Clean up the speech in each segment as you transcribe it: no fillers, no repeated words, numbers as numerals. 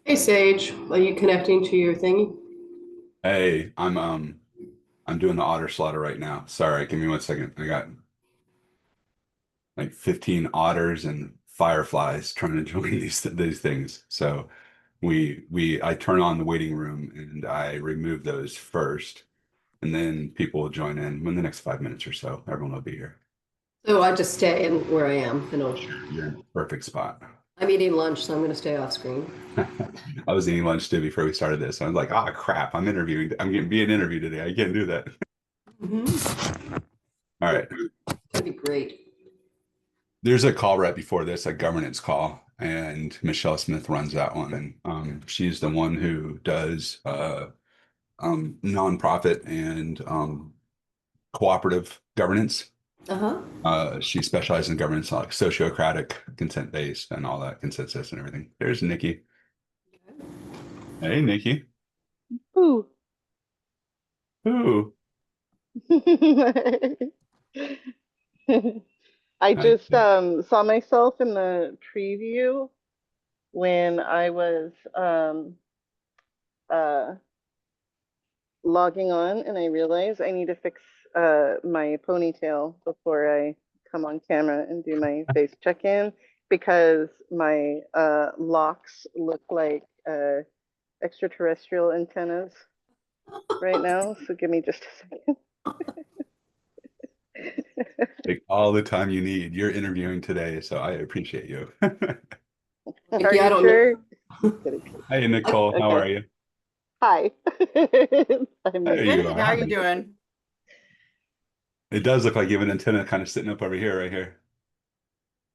Hey Sage, are you connecting to your thingy? Hey, I'm doing the otter slaughter right now. Sorry, give me 1 second. I got like 15 otters and fireflies trying to join these things. So I turn on the waiting room and I remove those first, and then people will join in the next 5 minutes or so. Everyone will be here. So I just stay in where I am, and You're in a perfect spot. I'm eating lunch, so I'm going to stay off screen. I was eating lunch too before we started this. I was like, oh crap, I'm interviewing. I'm getting being interviewed today. I can't do that. All Yeah, right. it's going to be great. There's a call right before this, a governance call, and Michelle Smith runs that one, and she's the one who does nonprofit and cooperative governance. Uh-huh. She specializes in governance like sociocratic, consent-based, and all that consensus and everything. There's Nikki. Hey, Nikki. Ooh. Ooh. I Nice. just saw myself in the preview when I was uh, logging on, and I realized I need to fix my ponytail before I come on camera and do my face check-in because my locks look like extraterrestrial antennas right now. So give me just a second. Take all the time you need. You're interviewing today, so I appreciate you. Are Mickey, I you don't know. sure? Just kidding. Hey, Nicole, how Okay. are you? Hi. I'm There Nikki. you Good. are. How are Hi. you doing? It does look like you have an antenna kind of sitting up over here, right here.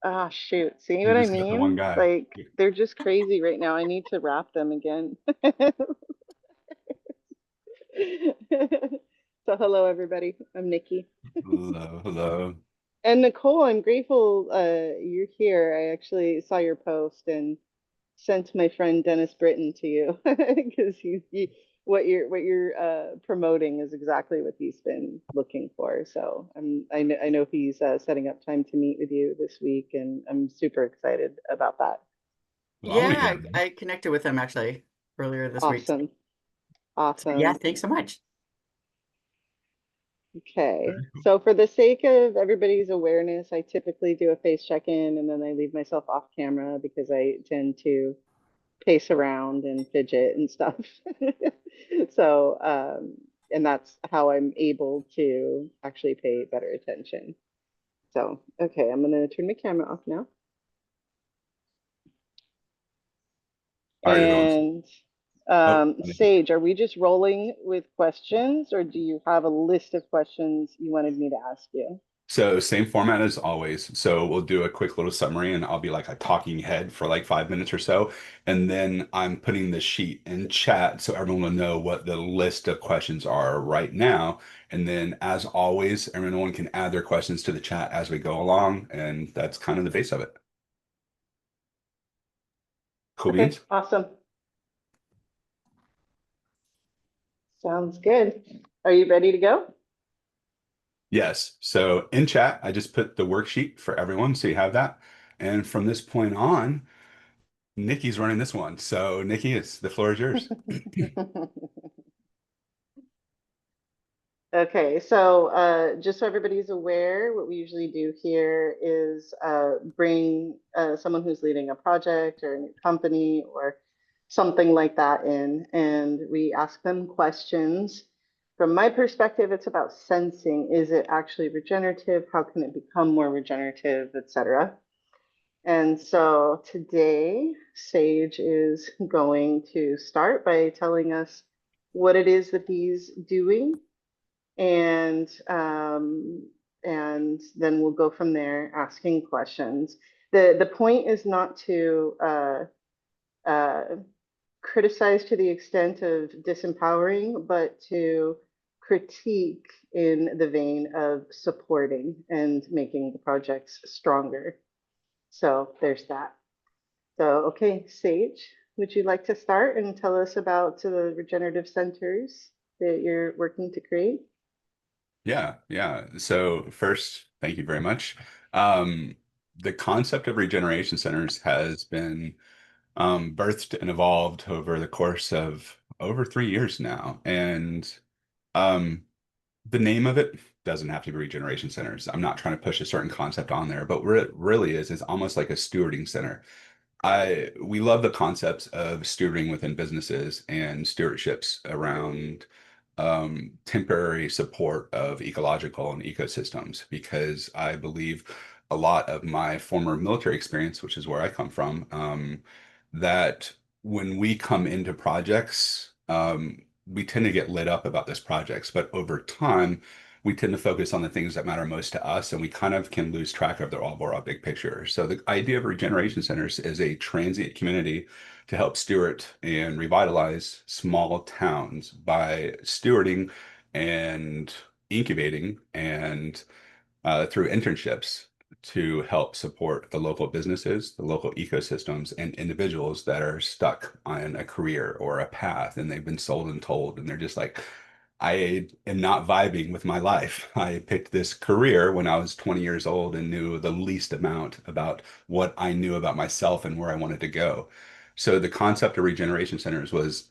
Ah, shoot. See You what I just got the one mean? guy. Like, they're just crazy right now. I need to wrap them again. So, hello, everybody. I'm Nikki. Hello, hello. And Nicole, I'm grateful you're here. I actually saw your post and sent my friend Dennis Britton to you because what you're promoting is exactly what he's been looking for. So I know he's setting up time to meet with you this week, and I'm super excited about that. Well, I want to hear Yeah, it. I connected with him actually earlier this week. Awesome, So yeah, awesome. thanks so much. Okay, so for the sake of everybody's awareness, I typically do a face check-in and then I leave myself off camera because I tend to pace around and fidget and stuff. So, and that's how I'm able to actually pay better attention. So, okay, I'm gonna turn my camera off now. All right, everyone. And Oh, Sage, are we just rolling with questions, or do you have a list of questions you wanted me to ask you? so same format as always. So we'll do a quick little summary, and I'll be like a talking head for like 5 minutes or so, and then I'm putting the sheet in chat so everyone will know what the list of questions are right now. And then, as always, everyone can add their questions to the chat as we go along, and that's kind of the base of it. Cool Okay, beans? awesome. Sounds good. Are you ready to go? Yes. So in chat, I just put the worksheet for everyone, so you have that. And from this point on, Nikki's running this one. So Nikki, the floor is yours. Okay, so just so everybody's aware, what we usually do here is bring someone who's leading a project or a new company or something like that in, and we ask them questions. From my perspective, it's about sensing, is it actually regenerative? How can it become more regenerative, et cetera? And so today, Sage is going to start by telling us what it is that he's doing, and then we'll go from there asking questions. The point is not to uh, criticize to the extent of disempowering, but to critique in the vein of supporting and making the projects stronger. So there's that. So, okay, Sage, would you like to start and tell us about the regenerative centers that you're working to create? Yeah, yeah. So first, thank you very much. Um, the concept of regeneration centers has been birthed and evolved over the course of over 3 years now. And um, the name of it doesn't have to be regeneration centers. I'm not trying to push a certain concept on there, but what it really is almost like a stewarding center. We love the concepts of stewarding within businesses and stewardships around temporary support of ecological and ecosystems, because I believe a lot of my former military experience, which is where I come from, that when we come into projects, we tend to get lit up about those projects, but over time, we tend to focus on the things that matter most to us, and we kind of can lose track of the overall big picture. So the idea of regeneration centers is a transient community to help steward and revitalize small towns by stewarding and incubating and through internships to help support the local businesses, the local ecosystems, and individuals that are stuck on a career or a path and they've been sold and told, and they're just like, I am not vibing with my life. I picked this career when I was 20 years old and knew the least amount about what I knew about myself and where I wanted to go. So the concept of regeneration centers was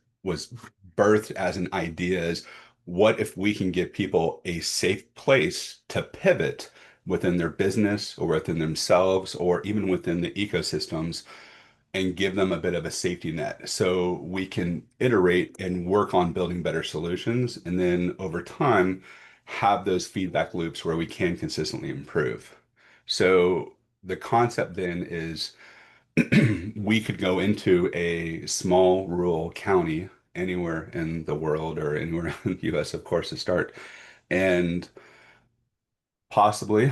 birthed as an idea is, what if we can give people a safe place to pivot within their business or within themselves or even within the ecosystems, and give them a bit of a safety net so we can iterate and work on building better solutions, and then over time have those feedback loops where we can consistently improve. So the concept then is we could go into a small rural county anywhere in the world or anywhere in the US, of course, to start, and possibly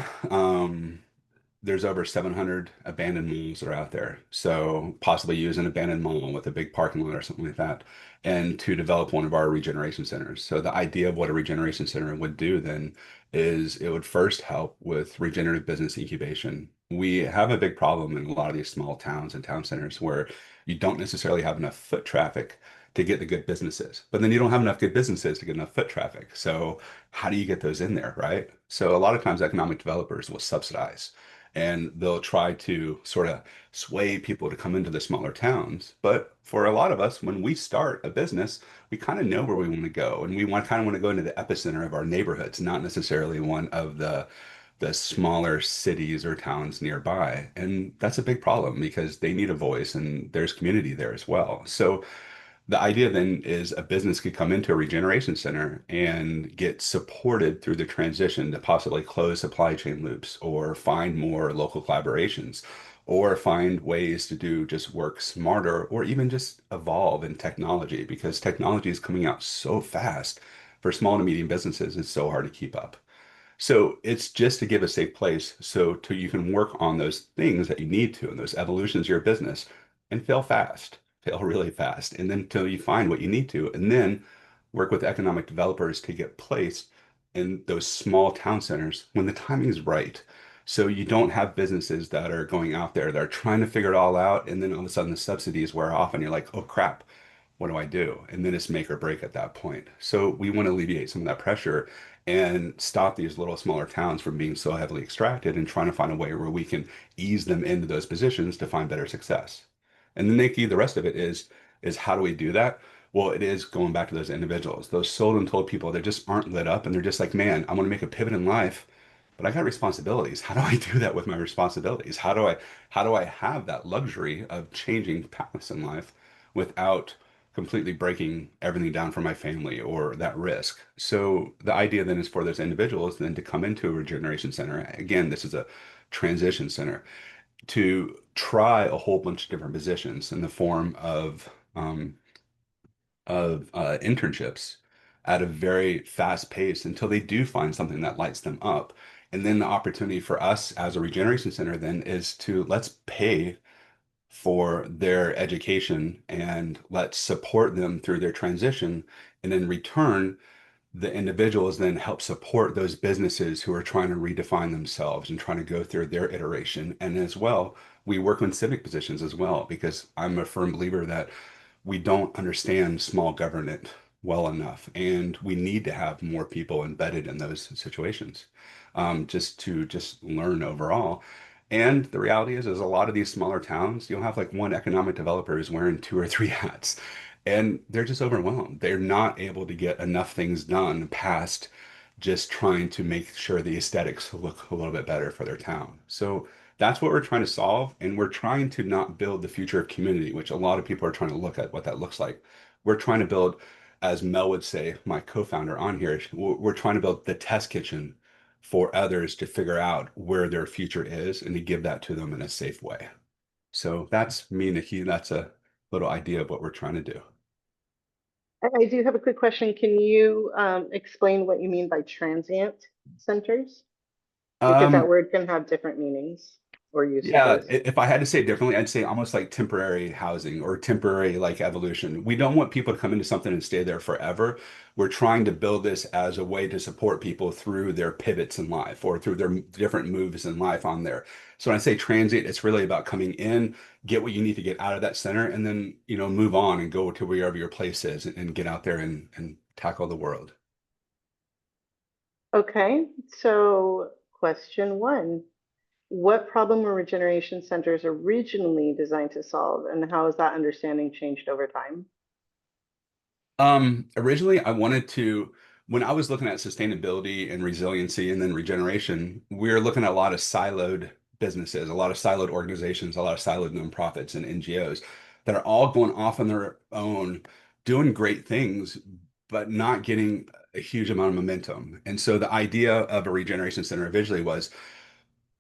there's over 700 abandoned malls that are out there. So possibly use an abandoned mall with a big parking lot or something like that, and to develop one of our regeneration centers. So the idea of what a regeneration center would do then is it would first help with regenerative business incubation. We have a big problem in a lot of these small towns and town centers where you don't necessarily have enough foot traffic to get the good businesses, but then you don't have enough good businesses to get enough foot traffic. So how do you get those in there, right? So a lot of times economic developers will subsidize and they'll try to sort of sway people to come into the smaller towns. But for a lot of us, when we start a business, we kind of know where we want to go, and we kind of want to go into the epicenter of our neighborhoods, not necessarily one of the smaller cities or towns nearby. And that's a big problem because they need a voice and there's community there as well. So the idea then is a business could come into a regeneration center and get supported through the transition to possibly close supply chain loops or find more local collaborations or find ways to do just work smarter or even just evolve in technology, because technology is coming out so fast for small to medium businesses. It's so hard to keep up. So it's just to give a safe place so to you can work on those things that you need to and those evolutions of your business and fail fast, fail really fast, and then until you find what you need to, and then work with economic developers to get placed in those small town centers when the timing is right. So you don't have businesses that are going out there that are trying to figure it all out, and then all of a sudden the subsidies wear off, and you're like, oh crap, what do I do? And then it's make or break at that point. So we want to alleviate some of that pressure and stop these little smaller towns from being so heavily extracted and trying to find a way where we can ease them into those positions to find better success. And then the rest of it is how do we do that? Well, it is going back to those individuals, those sold and told people that just aren't lit up and they're just like, man, I want to make a pivot in life, but I got responsibilities. How do I do that with my responsibilities? How do I have that luxury of changing paths in life without completely breaking everything down for my family or that risk? So the idea then is for those individuals then to come into a regeneration center. Again, this is a transition center to try a whole bunch of different positions in the form of internships at a very fast pace until they do find something that lights them up. And then the opportunity for us as a regeneration center then is to let's pay for their education and let's support them through their transition. And in return, the individuals then help support those businesses who are trying to redefine themselves and trying to go through their iteration. And as well, we work on civic positions as well, because I'm a firm believer that we don't understand small government well enough, and we need to have more people embedded in those situations, just to just learn overall. And the reality is a lot of these smaller towns, you'll have like one economic developer who's wearing two or three hats, and they're just overwhelmed. They're not able to get enough things done past just trying to make sure the aesthetics look a little bit better for their town. So that's what we're trying to solve. And we're trying to not build the future of community, which a lot of people are trying to look at what that looks like. We're trying to build, as Mel would say, my co-founder on here, we're trying to build the test kitchen for others to figure out where their future is and to give that to them in a safe way. So that's me, Nikki. That's a little idea of what we're trying to do. I do have a quick question. Can you explain what you mean by transient centers? Because that Um, word can have different meanings or Yeah, usages. if I had to say it differently, I'd say almost like temporary housing or temporary like evolution. We don't want people to come into something and stay there forever. We're trying to build this as a way to support people through their pivots in life or through their different moves in life on there. So when I say transient, it's really about coming in, get what you need to get out of that center, and then, move on and go to wherever your place is and get out there and tackle the world. Okay, so question one. What problem were regeneration centers originally designed to solve, and how has that understanding changed over time? Originally, when I was looking at sustainability and resiliency and then regeneration, we were looking at a lot of siloed businesses, a lot of siloed organizations, a lot of siloed nonprofits and NGOs that are all going off on their own, doing great things, but not getting a huge amount of momentum. And so the idea of a regeneration center originally was,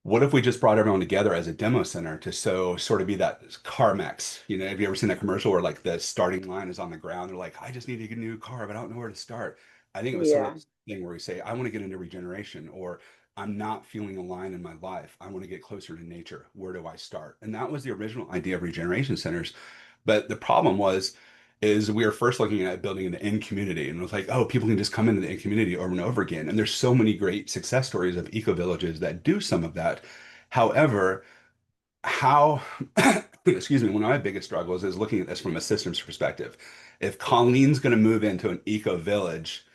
what if we just brought everyone together as a demo center to sort of be that CarMax? Have you ever seen that commercial where like the starting line is on the ground? They're like, I just need to get a new car, but I don't know where to start. I think it was sort of Yeah, this thing where we say, I want to get into regeneration, or I'm not feeling aligned in my life. I want to get closer to nature. Where do I start? And that was the original idea of regeneration centers. But the problem is we were first looking at building an in community, and it was like, oh, people can just come into the in community over and over again. And there's so many great success stories of eco villages that do some of that. However, how excuse me, one of my biggest struggles is looking at this from a systems perspective. If Colleen's going to move into an eco village,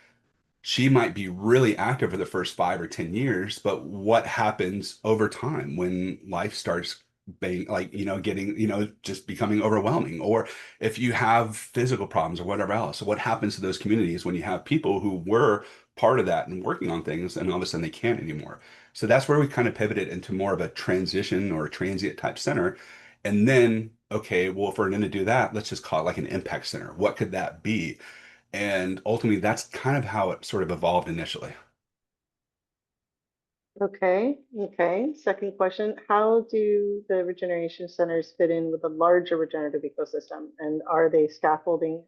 she might be really active for the first 5 or 10 years, but what happens over time when life starts being like, getting, just becoming overwhelming? Or if you have physical problems or whatever else, so what happens to those communities when you have people who were part of that and working on things and all of a sudden they can't anymore? So that's where we kind of pivoted into more of a transition or a transient type center. And then, okay, well, if we're going to do that, let's just call it like an impact center. What could that be? And ultimately, that's kind of how it sort of evolved initially. okay, okay. Second question, how do the regeneration centers fit in with the larger regenerative ecosystem? And are they scaffolding,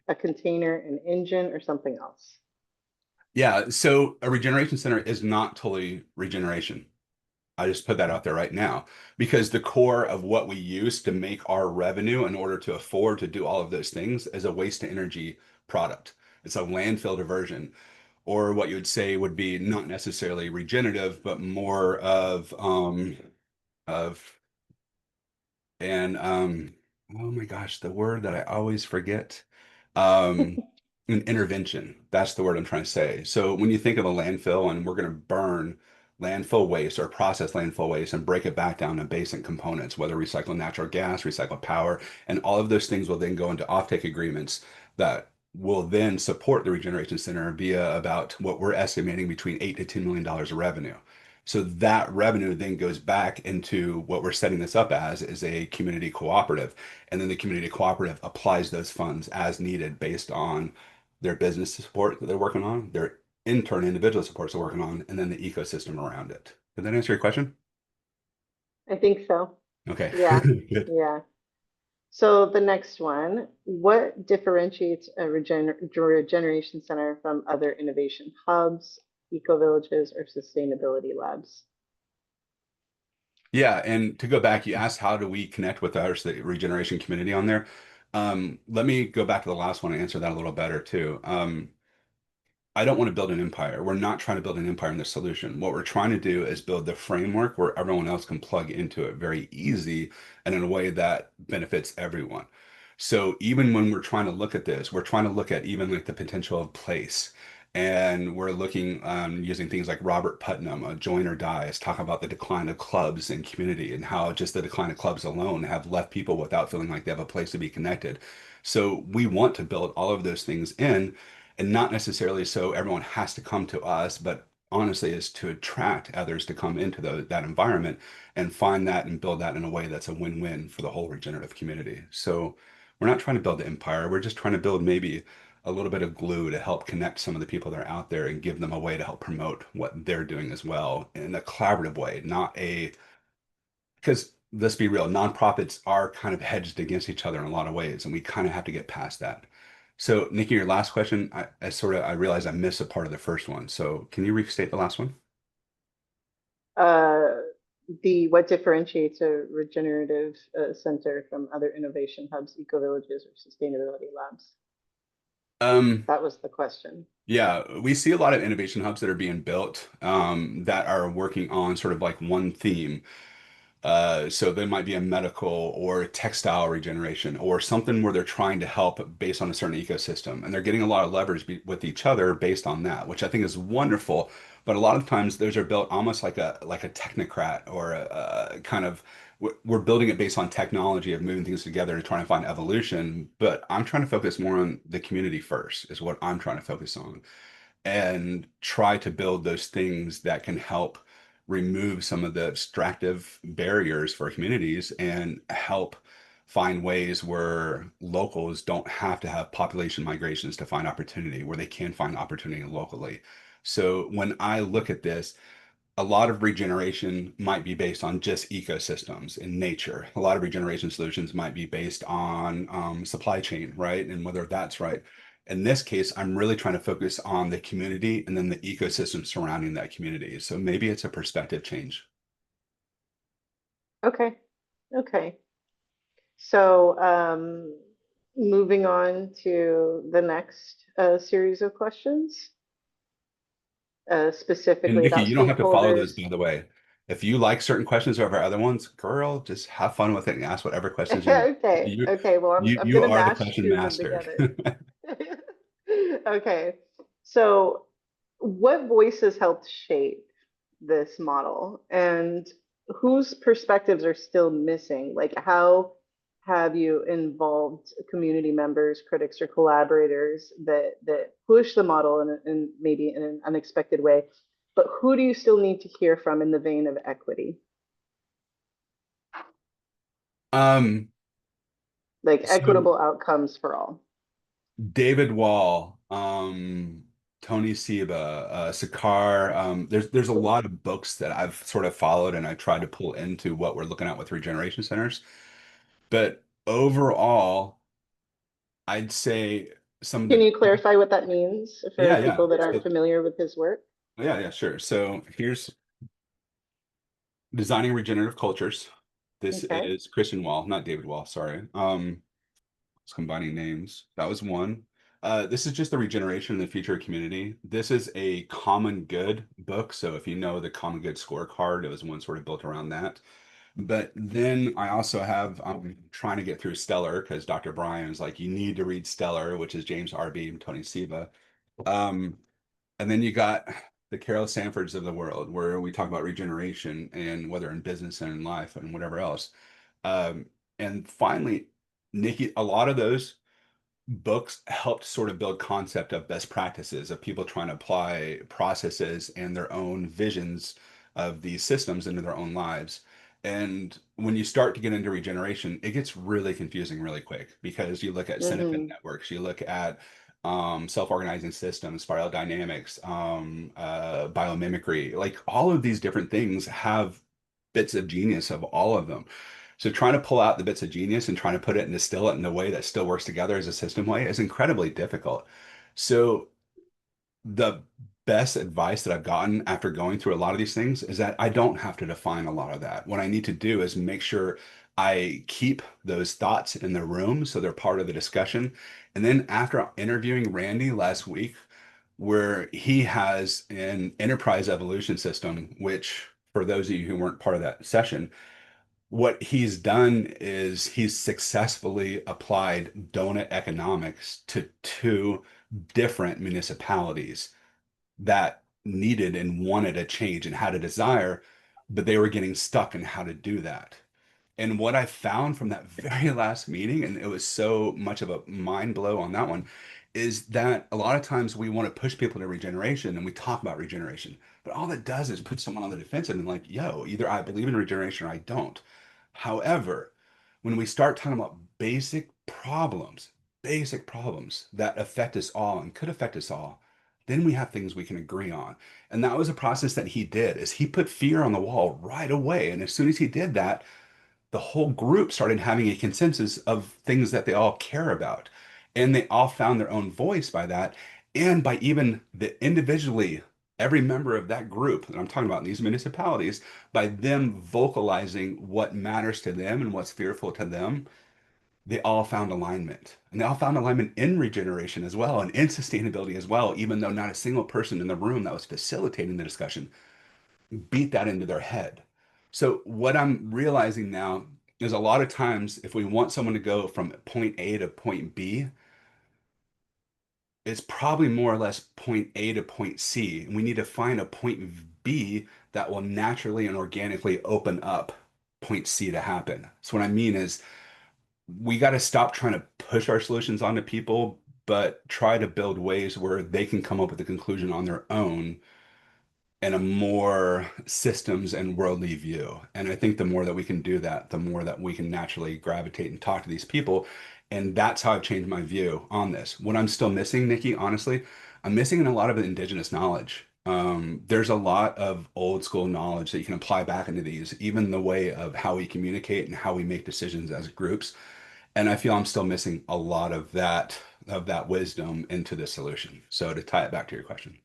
a container, an engine, or something else? Yeah, so a regeneration center is not totally regeneration. I just put that out there right now because the core of what we use to make our revenue in order to afford to do all of those things is a waste to energy product. It's a landfill diversion, or what you would say would be not necessarily regenerative, but more of and oh my gosh, the word that I always forget. Um an intervention. That's the word I'm trying to say. So when you think of a landfill and we're going to burn landfill waste or process landfill waste and break it back down to basic components, whether recycle natural gas, recycle power, and all of those things will then go into offtake agreements that will then support the Regeneration Center via about what we're estimating between $8 to $10 million of revenue. So that revenue then goes back into what we're setting this up as is a community cooperative. And then the community cooperative applies those funds as needed based on their business support that they're working on, their intern individual supports they're working on, and then the ecosystem around it. Did that answer your question? I think so. Okay, Yeah, good. yeah. So the next one, what differentiates a regeneration center from other innovation hubs, eco villages, or sustainability labs? Yeah, and to go back, you asked how do we connect with ours, the regeneration community on there. Let me go back to the last one and answer that a little better too. I don't want to build an empire. We're not trying to build an empire in the solution. What we're trying to do is build the framework where everyone else can plug into it very easy and in a way that benefits everyone. So even when we're trying to look at this, we're trying to look at even like the potential of place And we're looking using things like Robert Putnam, Join or Die, is talking about the decline of clubs and community and how just the decline of clubs alone have left people without feeling like they have a place to be connected. So we want to build all of those things in, and not necessarily so everyone has to come to us, but honestly is to attract others to come into that environment and find that and build that in a way that's a win-win for the whole regenerative community. So we're not trying to build the empire. We're just trying to build maybe a little bit of glue to help connect some of the people that are out there and give them a way to help promote what they're doing as well in a collaborative way, not a, because let's be real, nonprofits are kind of hedged against each other in a lot of ways, and we kind of have to get past that. So, Nikki, your last question, I realized I missed a part of the first one. So, can you restate the last one? What differentiates a regenerative center from other innovation hubs, eco villages, or sustainability labs? That was the question. Yeah, we see a lot of innovation hubs that are being built that are working on sort of like one theme. So there might be a medical or textile regeneration or something where they're trying to help based on a certain ecosystem, and they're getting a lot of leverage with each other based on that, which I think is wonderful. But a lot of times those are built almost like a technocrat or a kind of we're building it based on technology of moving things together and trying to find evolution. But I'm trying to focus more on the community first, is what I'm trying to focus on and try to build those things that can help remove some of the extractive barriers for communities and help find ways where locals don't have to have population migrations to find opportunity, where they can find opportunity locally. So when I look at this, a lot of regeneration might be based on just ecosystems in nature. A lot of regeneration solutions might be based on supply chain, right? And whether that's right. In this case, I'm really trying to focus on the community and then the ecosystem surrounding that community. So maybe it's a perspective change. Okay. Okay. So moving on to the next series of questions, And specifically Nikki, about you don't have to follow those, stakeholders. by the way. If you like certain questions over other ones, girl, just have fun with it and ask whatever questions you want. Okay. You Okay. Well, I'm you gonna are the mash question two of them master. together. Okay. So what voices helped shape this model, and whose perspectives are still missing? Like, how have you involved community members, critics, or collaborators that push the model in maybe in an unexpected way? But who do you still need to hear from in the vein of equity? Um, Like so equitable outcomes for all. David Wall, Tony Seba, Sakar. There's a lot of books that I've sort of followed and I tried to pull into what we're looking at with regeneration centers. But overall, I'd say some of Can the you clarify what that means for yeah. people that aren't So, familiar with his work? yeah, sure. So here's designing regenerative cultures. This Okay. is Christian Wall, not David Wall, sorry. It's combining names. That was one. This is just the regeneration in the future community. This is a common good book. So if you know the common good scorecard, it was one sort of built around that. But then I also have I'm trying to get through Stellar because Dr. Bryan is like, you need to read Stellar, which is James R.B. and Tony Seba. Um, and then you got the Carol Sanfords of the world, where we talk about regeneration and whether in business and in life and whatever else. Um, and finally, Nikki, a lot of those books helped sort of build concept of best practices of people trying to apply processes and their own visions of these systems into their own lives. And when you start to get into regeneration, it gets really confusing really quick because you look at Cinefin Mm-hmm. networks, you look at self-organizing systems, spiral dynamics, biomimicry, like all of these different things have bits of genius of all of them. So trying to pull out the bits of genius and trying to put it and distill it in a way that still works together as a system way is incredibly difficult. So the best advice that I've gotten after going through a lot of these things is that I don't have to define a lot of that. What I need to do is make sure I keep those thoughts in the room so they're part of the discussion. And then after interviewing Randy last week, where he has an enterprise evolution system, which for those of you who weren't part of that session, what he's done is he's successfully applied donut economics to two different municipalities that needed and wanted a change and had a desire, but they were getting stuck in how to do that. And what I found from that very last meeting, and it was so much of a mind blow on that one, is that a lot of times we want to push people to regeneration and we talk about regeneration, but all that does is put someone on the defensive and like, yo, either I believe in regeneration or I don't. However, when we start talking about basic problems that affect us all and could affect us all, then we have things we can agree on. And that was a process that he did, is he put fear on the wall right away. And as soon as he did that, the whole group started having a consensus of things that they all care about. And they all found their own voice by that. And by even the individually, every member of that group that I'm talking about in these municipalities, by them vocalizing what matters to them and what's fearful to them, they all found alignment. And they all found alignment in regeneration as well and in sustainability as well, even though not a single person in the room that was facilitating the discussion beat that into their head. So what I'm realizing now is a lot of times if we want someone to go from point A to point B, it's probably more or less point A to point C. And we need to find a point B that will naturally and organically open up point C to happen. So what I mean is we got to stop trying to push our solutions onto people, but try to build ways where they can come up with a conclusion on their own and a more systems and worldly view. And I think the more that we can do that, the more that we can naturally gravitate and talk to these people. And that's how I've changed my view on this. What I'm still missing, Nikki, honestly, I'm missing a lot of indigenous knowledge. There's a lot of old school knowledge that you can apply back into these, even the way of how we communicate and how we make decisions as groups. And I feel I'm still missing a lot of that wisdom into the solution. So to tie it back to your question.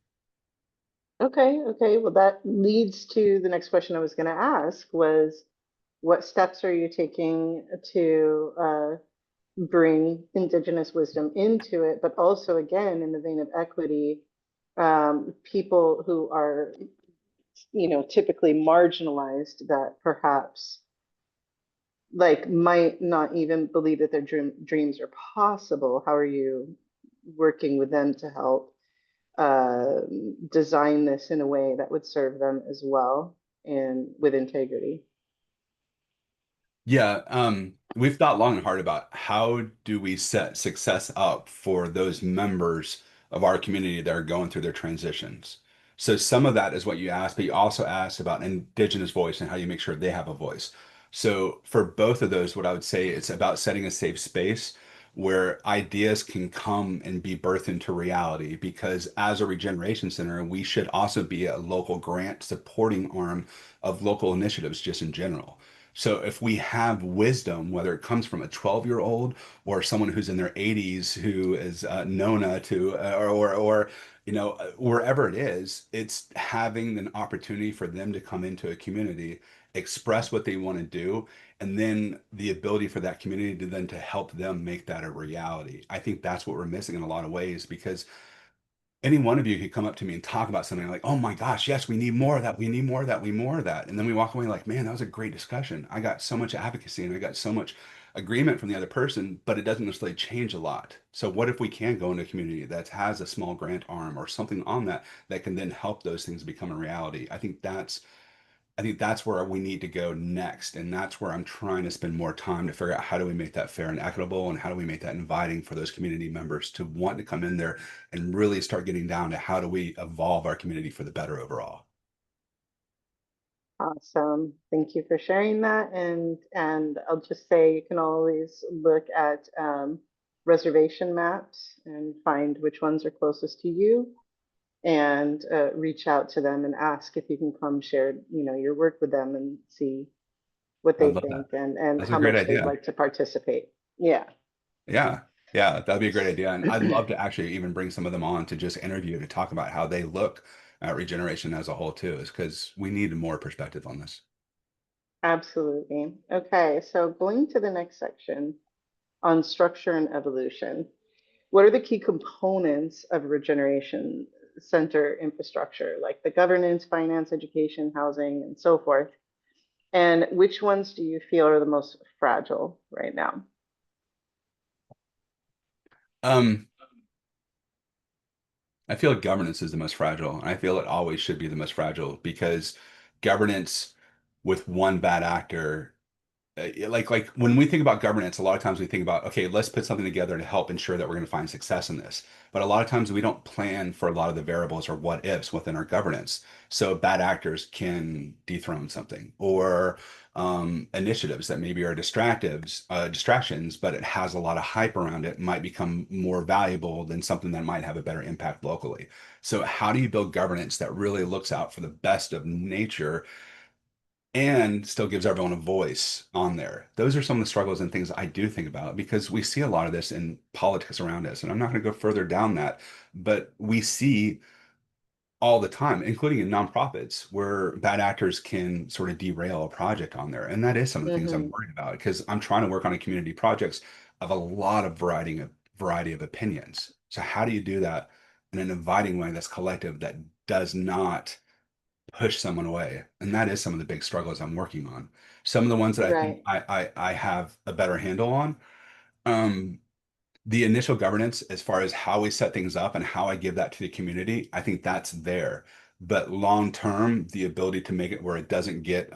Okay. Well, that leads to the next question I was going to ask was, what steps are you taking to bring Indigenous wisdom into it, but also, again, in the vein of equity, people who are, typically marginalized that perhaps like might not even believe that their dreams are possible. How are you working with them to help design this in a way that would serve them as well and with integrity? Yeah, we've thought long and hard about how do we set success up for those members of our community that are going through their transitions. So some of that is what you asked, but you also asked about Indigenous voice and how you make sure they have a voice. So for both of those, what I would say it's about setting a safe space where ideas can come and be birthed into reality. Because as a regeneration center, we should also be a local grant supporting arm of local initiatives just in general. So if we have wisdom, whether it comes from a 12-year-old or someone who's in their 80s who is Nona to or wherever it is, it's having an opportunity for them to come into a community, express what they want to do, and then the ability for that community to then to help them make that a reality. I think that's what we're missing in a lot of ways because any one of you could come up to me and talk about something like, oh my gosh, yes, we need more of that. We need more of that. We need more of that. And then we walk away like, man, that was a great discussion. I got so much advocacy and I got so much agreement from the other person, but it doesn't necessarily change a lot. So what if we can go into a community that has a small grant arm or something on that that can then help those things become a reality? I think that's where we need to go next. And that's where I'm trying to spend more time to figure out how do we make that fair and equitable and how do we make that inviting for those community members to want to come in there and really start getting down to how do we evolve our community for the better overall. Awesome. Thank you for sharing that. And I'll just say you can always look at reservation maps and find which ones are closest to you and reach out to them and ask if you can come share, your work with them and see what I they love that. think and That's a how great much they'd idea. like to participate. Yeah. Yeah. Yeah, that'd be a great idea. And I'd love to actually even bring some of them on to just interview to talk about how they look at regeneration as a whole too, is because we need more perspective on this. Absolutely. Okay, so going to the next section on structure and evolution. What are the key components of Regeneration Center infrastructure, like the governance, finance, education, housing, and so forth? And which ones do you feel are the most fragile right now? Um, I feel like governance is the most fragile, and I feel it always should be the most fragile because governance with one bad actor, like when we think about governance, a lot of times we think about, okay, let's put something together to help ensure that we're going to find success in this. But a lot of times we don't plan for a lot of the variables or what ifs within our governance. So bad actors can dethrone something, or initiatives that maybe are distractions, but it has a lot of hype around it, might become more valuable than something that might have a better impact locally. So how do you build governance that really looks out for the best of nature and still gives everyone a voice on there? Those are some of the struggles and things I do think about, because we see a lot of this in politics around us. And I'm not going to go further down that, but we see all the time, including in nonprofits, where bad actors can sort of derail a project on there. And that is some of the things I'm Hmm. worried about, because I'm trying to work on a community projects of a lot of variety of opinions. So how do you do that in an inviting way that's collective, that does not push someone away? And that is some of the big struggles I'm working on. Some of the ones that I think Right. I have a better handle on. Um, the initial governance, as far as how we set things up and how I give that to the community, I think that's there. But long term, the ability to make it where it doesn't get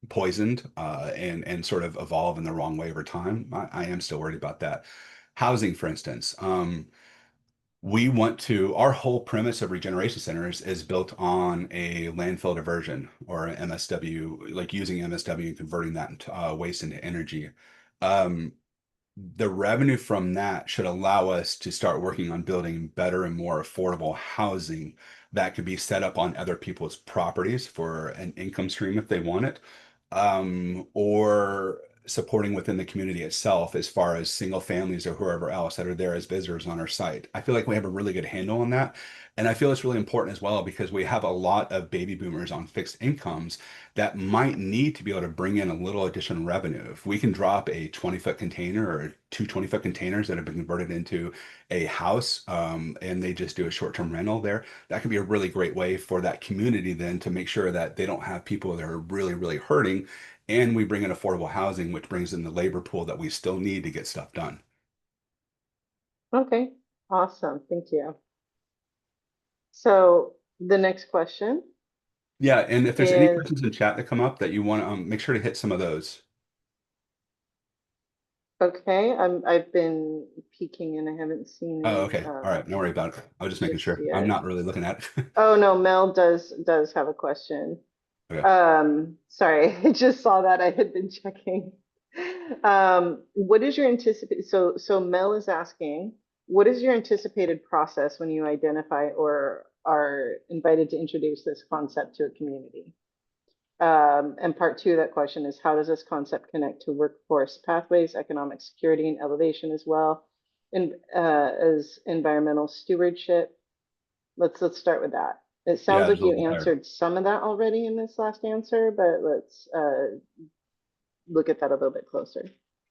poisoned and sort of evolve in the wrong way over time, I am still worried about that. Housing, for instance. We want to, our whole premise of Regeneration Centers is built on a landfill diversion, or an MSW, like using MSW and converting that into waste into energy. Um, the revenue from that should allow us to start working on building better and more affordable housing that could be set up on other people's properties for an income stream if they want it, or supporting within the community itself as far as single families or whoever else that are there as visitors on our site. I feel like we have a really good handle on that. And I feel it's really important as well, because we have a lot of baby boomers on fixed incomes that might need to be able to bring in a little additional revenue. If we can drop a 20-foot container or two 20-foot containers that have been converted into a house, and they just do a short-term rental there, that could be a really great way for that community then to make sure that they don't have people that are really, really hurting. And we bring in affordable housing, which brings in the labor pool that we still need to get stuff done. Okay. Awesome. Thank you. So the next question Yeah, and if there's any is, questions in chat that come up that you want to make sure to hit some of those. okay, I've been peeking and I haven't seen Oh, any okay. All right. No worry about it. I was just making just sure. I'm yet. not really looking at it. Oh no, Mel does have a question. Okay. Sorry, I just saw that. I had been checking. What is your anticipate? So Mel is asking, what is your anticipated process when you identify or are invited to introduce this concept to a community? And part two of that question is, how does this concept connect to workforce pathways, economic security, and elevation as well, and as environmental stewardship? Let's start with that. It Yeah, sounds there's like a you little there. answered some of that already in this last answer, but let's look at that a little bit closer.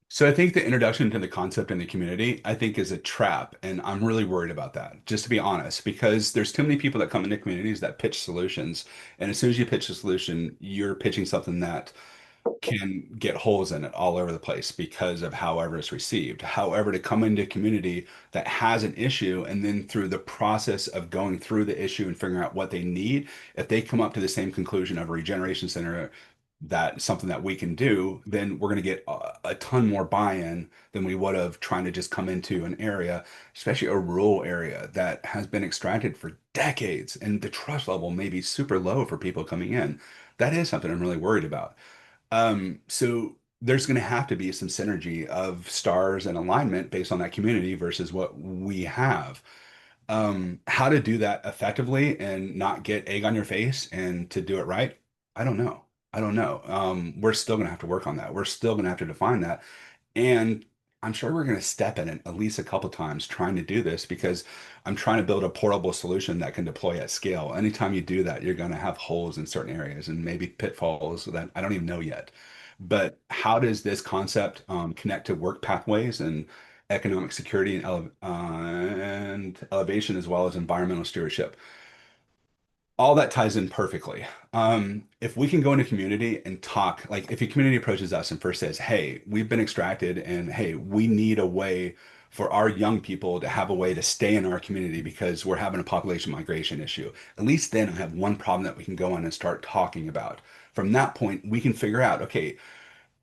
So I think the introduction to the concept in the community, I think, is a trap, and I'm really worried about that, just to be honest, because there's too many people that come into communities that pitch solutions, and as soon as you pitch a solution, you're pitching something that can get holes in it all over the place because of however it's received. However, to come into a community that has an issue, and then through the process of going through the issue and figuring out what they need, if they come up to the same conclusion of a regeneration center, that something that we can do, then we're going to get a ton more buy-in than we would have trying to just come into an area, especially a rural area that has been extracted for decades, and the trust level may be super low for people coming in. That is something I'm really worried about. So there's going to have to be some synergy of stars and alignment based on that community versus what we have. How to do that effectively and not get egg on your face and to do it right, I don't know. I don't know. We're still going to have to work on that. We're still going to have to define that. And I'm sure we're going to step in it at least a couple times trying to do this, because I'm trying to build a portable solution that can deploy at scale. Anytime you do that, you're going to have holes in certain areas and maybe pitfalls that I don't even know yet. But how does this concept connect to work pathways and economic security and elevation, as well as environmental stewardship? All that ties in perfectly. If we can go into community and talk, like if a community approaches us and first says, "Hey, we've been extracted, and hey, we need a way for our young people to have a way to stay in our community because we're having a population migration issue. At least then I have one problem that we can go on and start talking about. From that point, we can figure out, okay,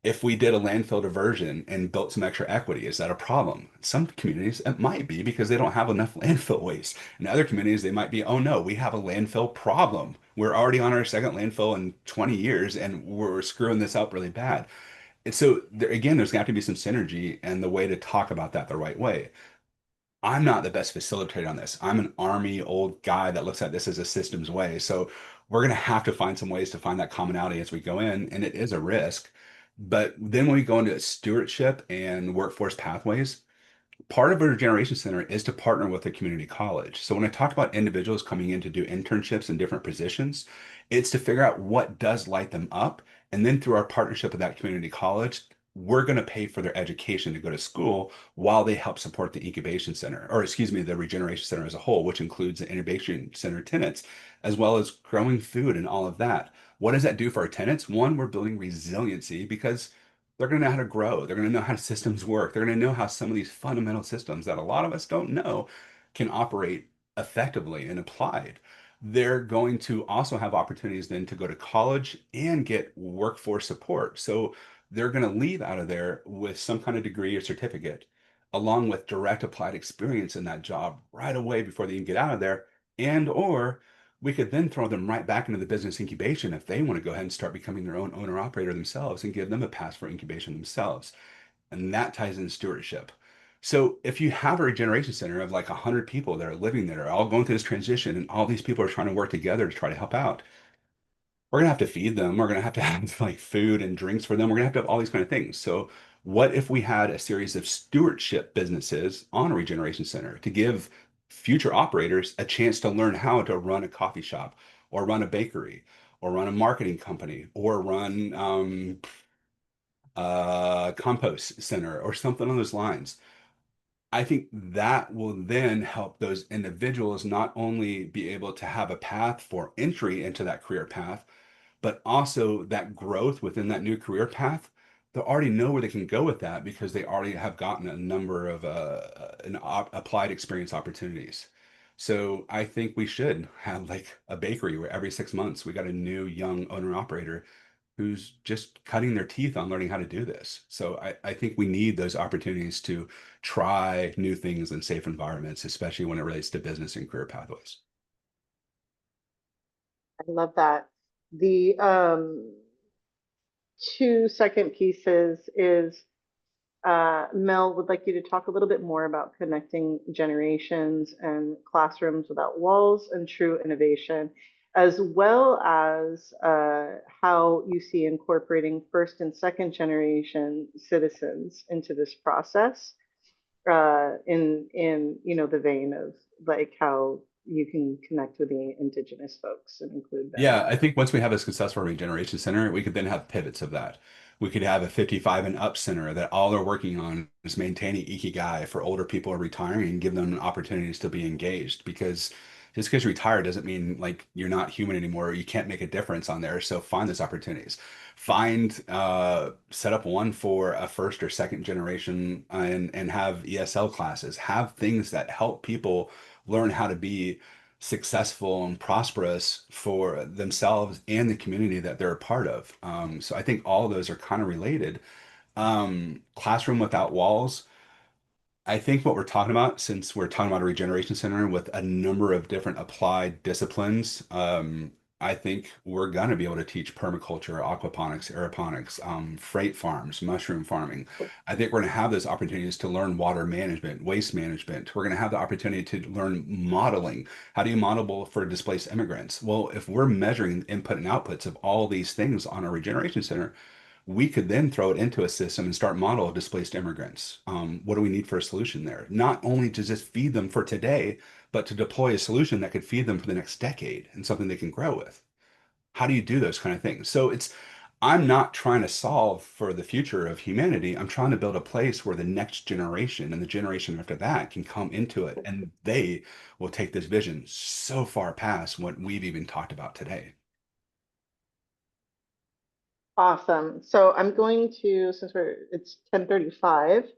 if we did a landfill diversion and built some extra equity, is that a problem? Some communities, it might be because they don't have enough landfill waste. In other communities, they might be, oh no, we have a landfill problem. We're already on our second landfill in 20 years and we're screwing this up really bad. And so there, again, there's got to be some synergy and the way to talk about that the right way. I'm not the best facilitator on this. I'm an army old guy that looks at this as a systems way. So we're going to have to find some ways to find that commonality as we go in, and it is a risk. But then when we go into stewardship and workforce pathways, part of our Regeneration Center is to partner with a community college. So when I talk about individuals coming in to do internships in different positions, it's to figure out what does light them up. And then through our partnership with that community college, we're going to pay for their education to go to school while they help support the incubation center, or excuse me, the Regeneration Center as a whole, which includes the incubation center tenants, as well as growing food and all of that. What does that do for our tenants? One, we're building resiliency because they're going to know how to grow. They're going to know how systems work. They're going to know how some of these fundamental systems that a lot of us don't know can operate effectively and applied. They're going to also have opportunities then to go to college and get workforce support. So they're going to leave out of there with some kind of degree or certificate, along with direct applied experience in that job right away before they even get out of there. And or we could then throw them right back into the business incubation if they want to go ahead and start becoming their own owner operator themselves and give them a pass for incubation themselves. And that ties in stewardship. So if you have a regeneration center of like 100 people that are living there, all going through this transition, and all these people are trying to work together to try to help out, we're gonna have to feed them. We're gonna have to have like food and drinks for them. We're gonna have to have all these kind of things. So what if we had a series of stewardship businesses on a regeneration center to give future operators a chance to learn how to run a coffee shop or run a bakery or run a marketing company or run a compost center or something on those lines? I think that will then help those individuals not only be able to have a path for entry into that career path, but also that growth within that new career path. They already know where they can go with that because they already have gotten a number of applied experience opportunities. So I think we should have like a bakery where every 6 months we got a new young owner operator who's just cutting their teeth on learning how to do this. So I think we need those opportunities to try new things in safe environments, especially when it relates to business and career pathways. I love that. The two second pieces is Mel would like you to talk a little bit more about connecting generations and classrooms without walls and true innovation, as well as how you see incorporating first and second generation citizens into this process in the vein of like how you can connect with the indigenous folks and include them. Yeah, I think once we have a successful regeneration center, we could then have pivots of that. We could have a 55 and up center that all they're working on is maintaining ikigai for older people who are retiring and give them opportunities to be engaged. Because just because you retire doesn't mean like you're not human anymore or you can't make a difference on there. So find those opportunities. Find set up one for a first or second generation and have ESL classes. Have things that help people learn how to be successful and prosperous for themselves and the community that they're a part of. So I think all of those are kind of related. Classroom without walls. I think what we're talking about, since we're talking about a regeneration center with a number of different applied disciplines, I think we're going to be able to teach permaculture, aquaponics, aeroponics, freight farms, mushroom farming. I think we're going to have those opportunities to learn water management, waste management. We're going to have the opportunity to learn modeling. How do you model for displaced immigrants? Well, if we're measuring input and outputs of all these things on a regeneration center, we could then throw it into a system and start model displaced immigrants. What do we need for a solution there? Not only to just feed them for today, but to deploy a solution that could feed them for the next decade and something they can grow with. How do you do those kind of things? So I'm not trying to solve for the future of humanity. I'm trying to build a place where the next generation and the generation after that can come into it and they will take this vision so far past what we've even talked about today. Awesome. So I'm going to, since it's 10:35,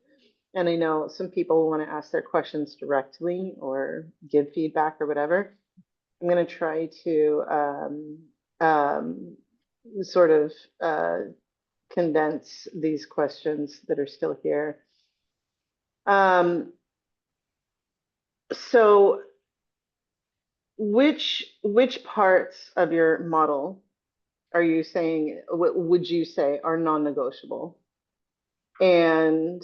And I know some people want to ask their questions directly or give feedback or whatever. I'm going to try to sort of condense these questions that are still here. So which parts of your model are you saying, would you say are non-negotiable? And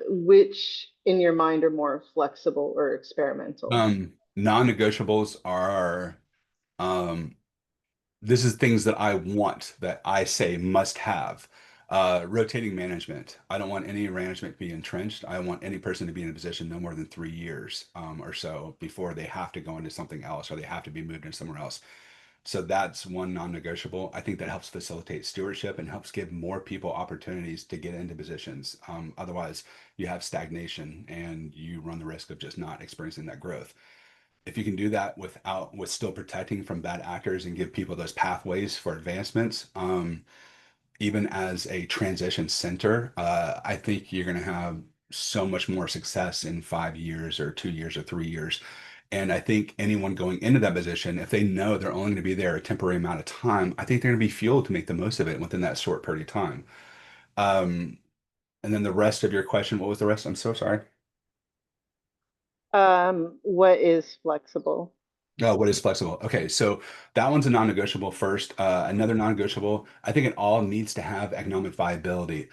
which in your mind are more flexible or experimental? Non-negotiables are this is things that I want, that I say must have. Rotating management. I don't want any management to be entrenched. I want any person to be in a position no more than 3 years or so before they have to go into something else or they have to be moved into somewhere else. So that's one non-negotiable. I think that helps facilitate stewardship and helps give more people opportunities to get into positions. Otherwise, you have stagnation and you run the risk of just not experiencing that growth. If you can do that with still protecting from bad actors and give people those pathways for advancements, even as a transition center, I think you're going to have so much more success in 5 years or 2 years or 3 years. And I think anyone going into that position, if they know they're only going to be there a temporary amount of time, I think they're going to be fueled to make the most of it within that short period of time. Um, and then the rest of your question, what was the rest? I'm so sorry. What is flexible? Oh, what is flexible? Okay, so that one's a non-negotiable first. Another non-negotiable, I think it all needs to have economic viability.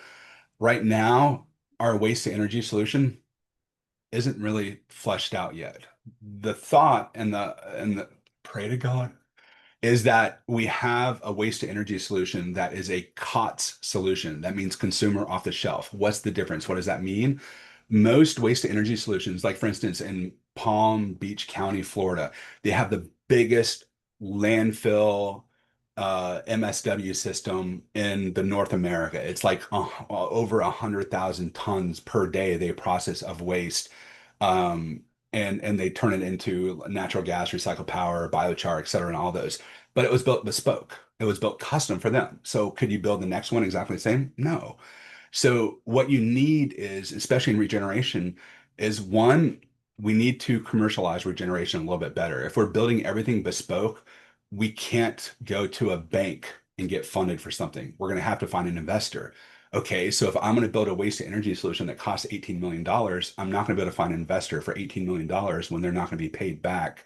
Right now, our waste to energy solution isn't really fleshed out yet. The thought and the pray to God is that we have a waste to energy solution that is a COTS solution. That means consumer off the shelf. What's the difference? What does that mean? Most waste to energy solutions, like for instance, in Palm Beach County, Florida, they have the biggest landfill MSW system in the North America. It's like over 100,000 tons per day they process of waste. Um, and they turn it into natural gas, recycled power, biochar, et cetera, and all those. But it was built bespoke. It was built custom for them. So could you build the next one exactly the same? No. So what you need is, especially in regeneration, is one, we need to commercialize regeneration a little bit better. If we're building everything bespoke, we can't go to a bank and get funded for something. We're going to have to find an investor. Okay, so if I'm going to build a waste to energy solution that costs $18 million, I'm not going to be able to find an investor for $18 million when they're not going to be paid back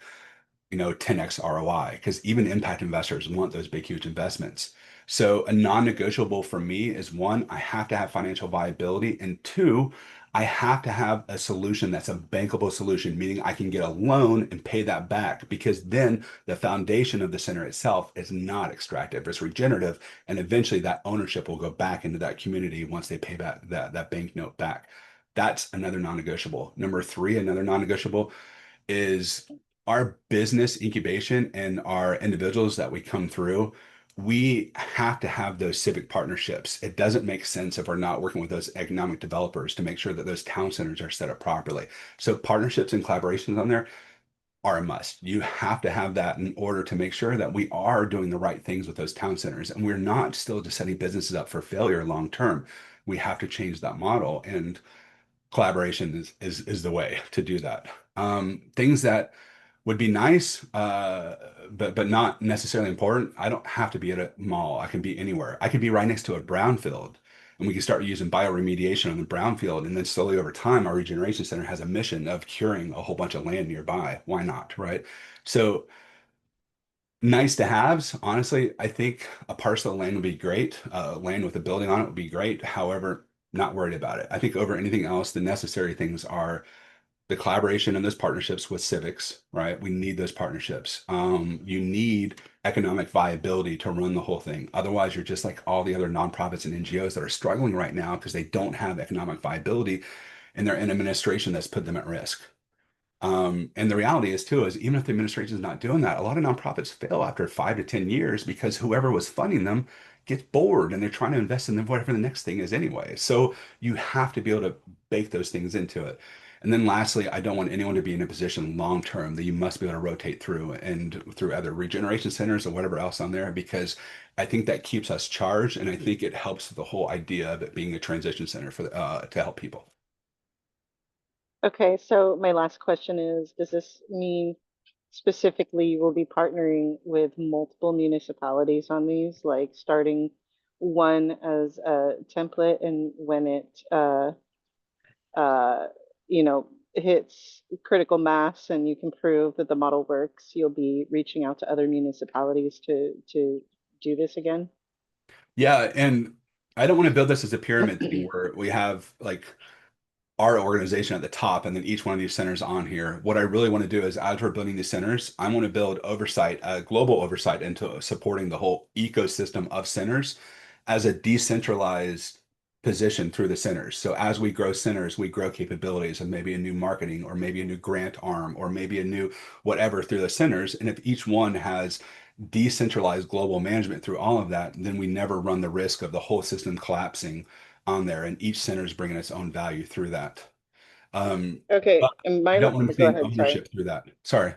10x ROI, because even impact investors want those big, huge investments. So a non-negotiable for me is one, I have to have financial viability, and two, I have to have a solution that's a bankable solution, meaning I can get a loan and pay that back, because then the foundation of the center itself is not extractive, it's regenerative, and eventually that ownership will go back into that community once they pay back that bank note back. That's another non-negotiable. Number three, another non-negotiable is our business incubation and our individuals that we come through. We have to have those civic partnerships. It doesn't make sense if we're not working with those economic developers to make sure that those town centers are set up properly. So partnerships and collaborations on there are a must. You have to have that in order to make sure that we are doing the right things with those town centers and we're not still just setting businesses up for failure long term. We have to change that model, and collaboration is the way to do that. Things that would be nice, but not necessarily important. I don't have to be at a mall. I can be anywhere. I could be right next to a brownfield, and we can start using bioremediation on the brownfield. And then slowly over time, our regeneration center has a mission of curing a whole bunch of land nearby. Why not, right? So nice to haves. Honestly, I think a parcel of land would be great. Land with a building on it would be great. However, not worried about it. I think over anything else, the necessary things are the collaboration and those partnerships with civics, right? We need those partnerships. You need economic viability to run the whole thing. Otherwise, you're just like all the other nonprofits and NGOs that are struggling right now because they don't have economic viability and they're in administration that's put them at risk. And the reality is too, is even if the administration is not doing that, a lot of nonprofits fail after 5 to 10 years because whoever was funding them gets bored and they're trying to invest in whatever the next thing is anyway. So you have to be able to bake those things into it. And then lastly, I don't want anyone to be in a position long term that you must be able to rotate through and through other regeneration centers or whatever else on there, because I think that keeps us charged. And I think it helps the whole idea of it being a transition center for to help people. Okay, so my last question is, does this mean specifically you will be partnering with multiple municipalities on these, like starting one as a template, and when it uh, you know, hits critical mass and you can prove that the model works, you'll be reaching out to other municipalities to do this again? Yeah, and I don't want to build this as a pyramid thing where we have like our organization at the top and then each one of these centers on here. What I really want to do is as we're building these centers, I want to build oversight, global oversight into supporting the whole ecosystem of centers as a decentralized position through the centers. So as we grow centers, we grow capabilities of maybe a new marketing or maybe a new grant arm or maybe a new whatever through the centers. And if each one has decentralized global management through all of that, then we never run the risk of the whole system collapsing on there, and each center is bringing its own value through that. But Okay, and I my, don't want to go maintain ahead, sorry. ownership through that. Sorry.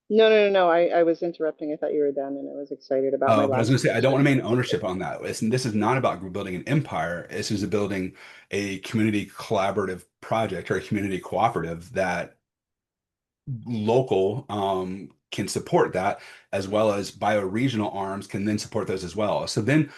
No, I was interrupting. I thought you were done and I was excited about my But I was going last to say, I don't want to question. maintain ownership on that. This is not about building an empire. This is building a community collaborative project or a community cooperative that local can support that, as well as bioregional arms can then support those as well. So then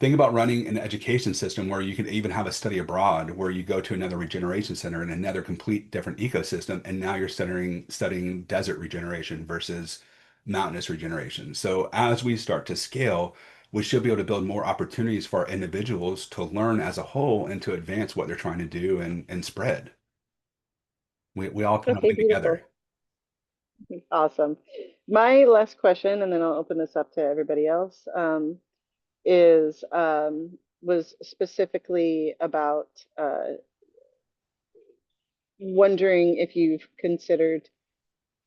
think about running an education system where you could even have a study abroad where you go to another regeneration center in another complete different ecosystem, and now you're studying desert regeneration versus mountainous regeneration. So as we start to scale, we should be able to build more opportunities for our individuals to learn as a whole and to advance what they're trying to do and spread. We all kind of Okay, win beautiful. together. Awesome. My last question, and then I'll open this up to everybody else, is was specifically about wondering if you've considered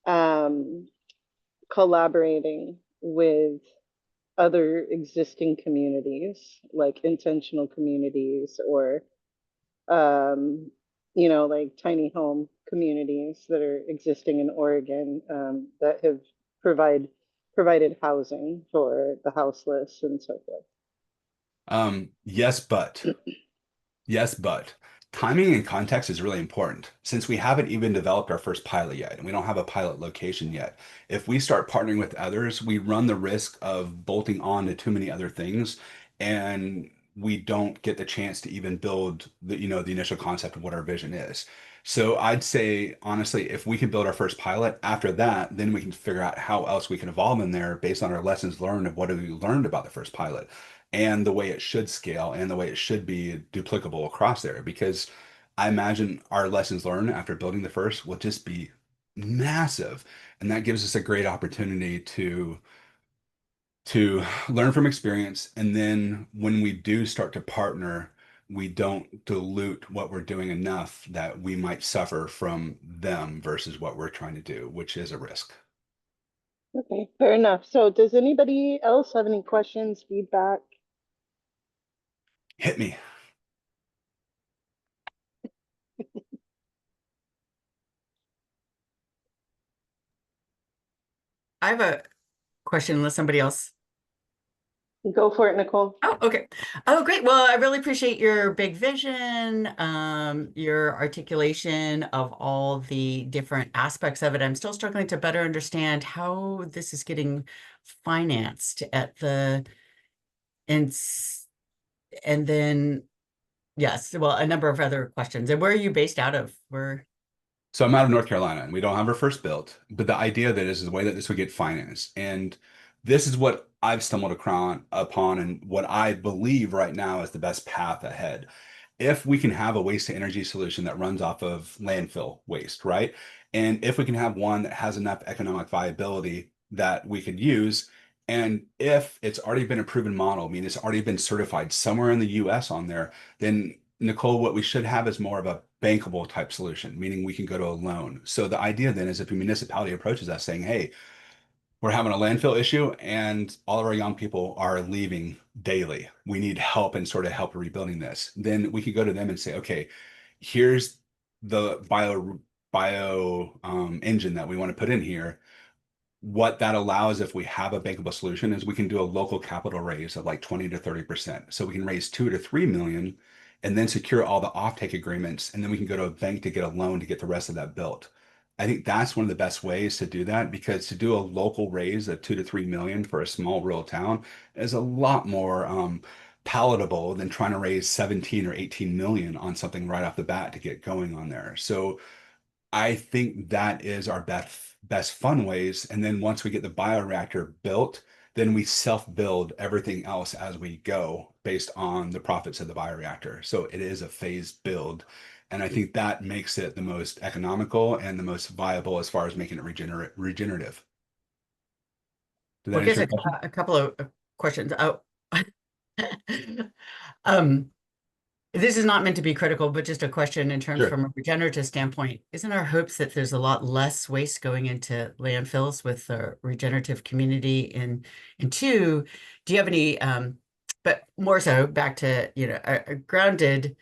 um, collaborating with other existing communities, like intentional communities or like tiny home communities that are existing in Oregon, that have provided housing for the houseless and so forth. Yes, but. Yes, but timing and context is really important. Since we haven't even developed our first pilot yet, and we don't have a pilot location yet, if we start partnering with others, we run the risk of bolting on to too many other things, and we don't get the chance to even build the initial concept of what our vision is. So I'd say, honestly, if we can build our first pilot, after that, then we can figure out how else we can evolve in there based on our lessons learned of what have we learned about the first pilot and the way it should scale and the way it should be duplicable across there. Because I imagine our lessons learned after building the first will just be massive. And that gives us a great opportunity to learn from experience. And then when we do start to partner, we don't dilute what we're doing enough that we might suffer from them versus what we're trying to do, which is a risk. Okay, fair enough. So does anybody else have any questions, feedback? Hit me. I have a question unless somebody else. Go for it, Nicole. Oh, okay. Oh, great. Well, I really appreciate your big vision, your articulation of all the different aspects of it. I'm still struggling to better understand how this is getting financed at the and s- and then yes, well, a number of other questions. And where are you based out of? Where? So I'm out of North Carolina and we don't have our first built, but the idea of it is the way that this would get financed. And this is what I've stumbled upon and what I believe right now is the best path ahead. If we can have a waste to energy solution that runs off of landfill waste, right? And if we can have one that has enough economic viability that we could use, and if it's already been a proven model, I mean, it's already been certified somewhere in the US on there, then Nicole, what we should have is more of a bankable type solution, meaning we can go to a loan. So the idea then is if a municipality approaches us saying, hey, we're having a landfill issue and all of our young people are leaving daily. We need help and sort of help rebuilding this. Then we could go to them and say, okay, here's the bio engine that we want to put in here. What that allows, if we have a bankable solution, is we can do a local capital raise of like 20 to 30%. So we can raise 2 to 3 million and then secure all the offtake agreements, and then we can go to a bank to get a loan to get the rest of that built. I think that's one of the best ways to do that, because to do a local raise of 2 to 3 million for a small rural town is a lot more palatable than trying to raise 17 or 18 million on something right off the bat to get going on there. So I think that is our best fun ways. And then once we get the bioreactor built, then we self-build everything else as we go based on the profits of the bioreactor. So it is a phased build. And I think that makes it the most economical and the most viable as far as making it regenerative. Did that Well, I guess answer your question? a couple of questions. Oh, um, this is not meant to be critical, but just a question in terms Sure. from a regenerative standpoint. Isn't our hopes that there's a lot less waste going into landfills with the regenerative community? And two, do you have any, but more so back to, a grounded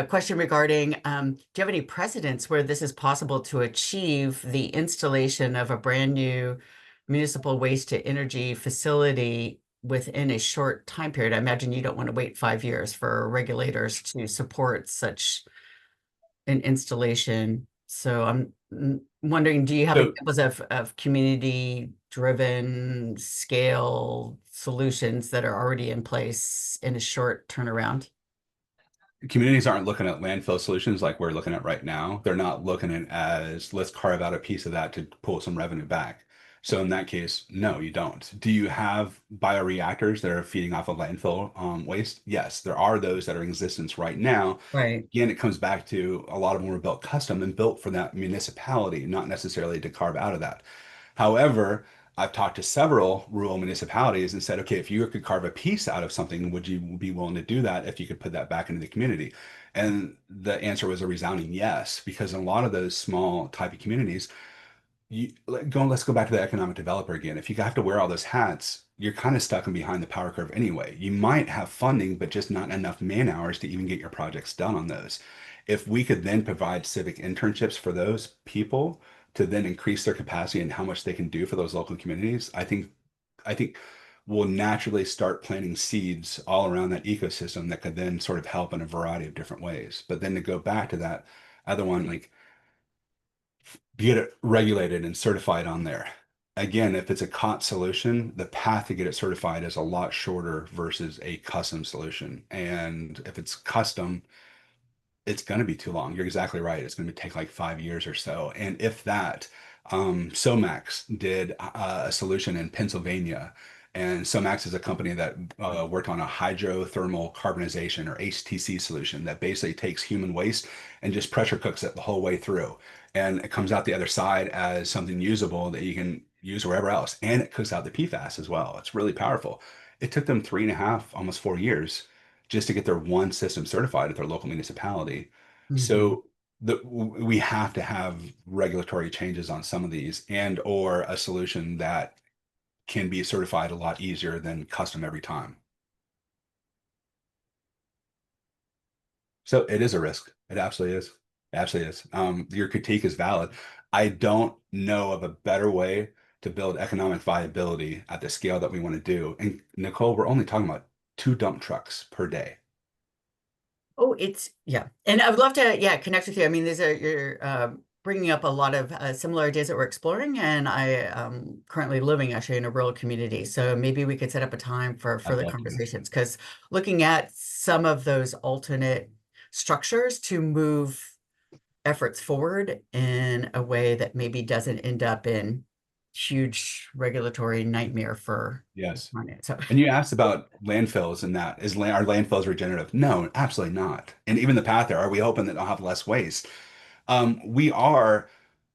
question regarding, do you have any precedents where this is possible to achieve the installation of a brand new municipal waste to energy facility within a short time period? I imagine you don't want to wait 5 years for regulators to support such an installation. So I'm wondering, do you have So examples of community-driven scale solutions that are already in place in a short turnaround? communities aren't looking at landfill solutions like we're looking at right now. They're not looking at it as let's carve out a piece of that to pull some revenue back. So in that case, no, you don't. Do you have bioreactors that are feeding off of landfill waste? Yes, there are those that are in existence right now. Right. Again, it comes back to a lot of them were built custom and built for that municipality, not necessarily to carve out of that. However, I've talked to several rural municipalities and said, okay, if you could carve a piece out of something, would you be willing to do that if you could put that back into the community? And the answer was a resounding yes, because in a lot of those small type of communities, let's go back to the economic developer again. If you have to wear all those hats, you're kind of stuck in behind the power curve anyway. You might have funding, but just not enough man hours to even get your projects done on those. If we could then provide civic internships for those people to then increase their capacity and how much they can do for those local communities, I think we'll naturally start planting seeds all around that ecosystem that could then sort of help in a variety of different ways. But then to go back to that other one, like get it regulated and certified on there. Again, if it's a COT solution, the path to get it certified is a lot shorter versus a custom solution. And if it's custom, it's going to be too long. You're exactly right. It's going to take like 5 years or so. And if that, Somax did a solution in Pennsylvania. And Somax is a company that worked on a hydrothermal carbonization or HTC solution that basically takes human waste and just pressure cooks it the whole way through. And it comes out the other side as something usable that you can use wherever else. And it cooks out the PFAS as well. It's really powerful. It took them 3.5, almost 4 years just to get their one system certified at their local municipality. Mhm. So we have to have regulatory changes on some of these and or a solution that can be certified a lot easier than custom every time. So it is a risk. It absolutely is. It absolutely is. Your critique is valid. I don't know of a better way to build economic viability at the scale that we want to do. And Nicole, we're only talking about 2 dump trucks per day. Oh, yeah. And I would love to, yeah, connect with you. I mean, you're bringing up a lot of similar ideas that we're exploring. And I am currently living actually in a rural community. So maybe we could set up a time for I'd further love to. conversations, because looking at some of those alternate structures to move efforts forward in a way that maybe doesn't end up in huge regulatory nightmare for Yes. finance. So And you asked about landfills and that are landfills regenerative? No, absolutely not. And even the path there, are we hoping that they'll have less waste? We are,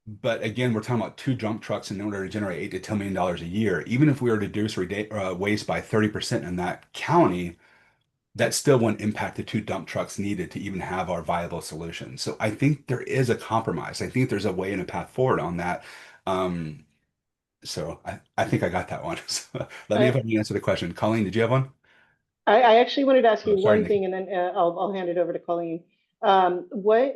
but again, we're talking about 2 dump trucks in order to generate $8 to $10 million a year. Even if we were to reduce waste by 30% in that county, that still wouldn't impact the 2 dump trucks needed to even have our viable solution. So I think there is a compromise. I think there's a way and a path forward on that. Um, so I think I got that one. So let me know if I can answer the question. Colleen, did you have one? I actually wanted to ask Oh, you sorry, one Nikki. thing, and then I'll hand it over to Colleen. What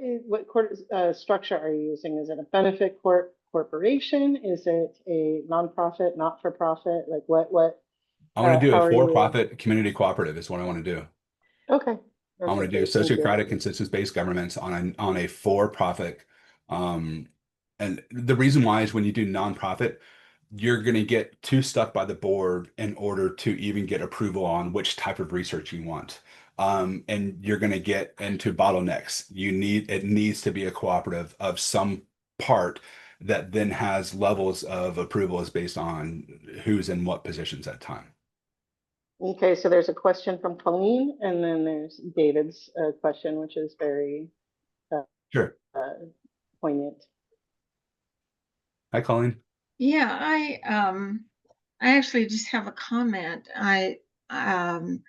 structure are you using? Is it a benefit corporation? Is it a nonprofit, not for profit? Like what I want to do how a are you? for-profit community cooperative is what I want to do. Okay. I want Okay, to do great. Thank you. sociocratic consensus-based governments on a for-profit. Um, and the reason why is when you do nonprofit, you're going to get too stuck by the board in order to even get approval on which type of research you want. And you're going to get into bottlenecks. It needs to be a cooperative of some part that then has levels of approvals based on who's in what positions at time. Okay, so there's a question from Colleen, and then there's David's question, which is very Sure. poignant. Hi, Colleen. Yeah, I actually just have a comment. I'm